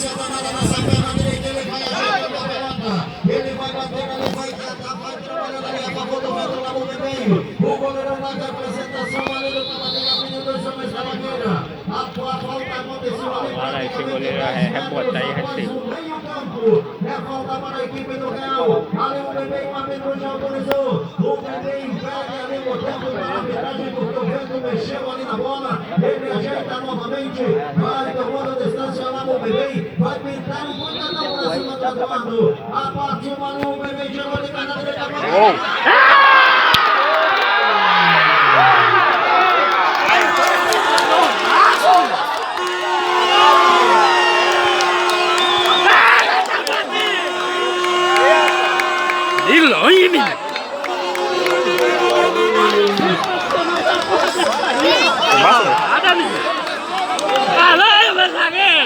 danada nessa perna direita, ele vai ajeitar a pelota. Ele vai bater ali, vai trabalhando ali a favor do Pedro lá no meio. O goleirão lá da apresentação ali do Cavadeira, menino dos homens da Mangueira. A falta aconteceu ali praticamente 10 metros, mais um meio campo. É falta para a equipe do Real. Ali o bebê, o árbitro já autorizou. O bebê impede ali o tempo para a arbitragem, porque o vento mexeu ali na bola. Ele ajeita novamente. Vai tomando a distância lá no bebê. Vai pintar um pontadão para cima do Eduardo. A parte 1 ali, o bebê chegou ali na direita.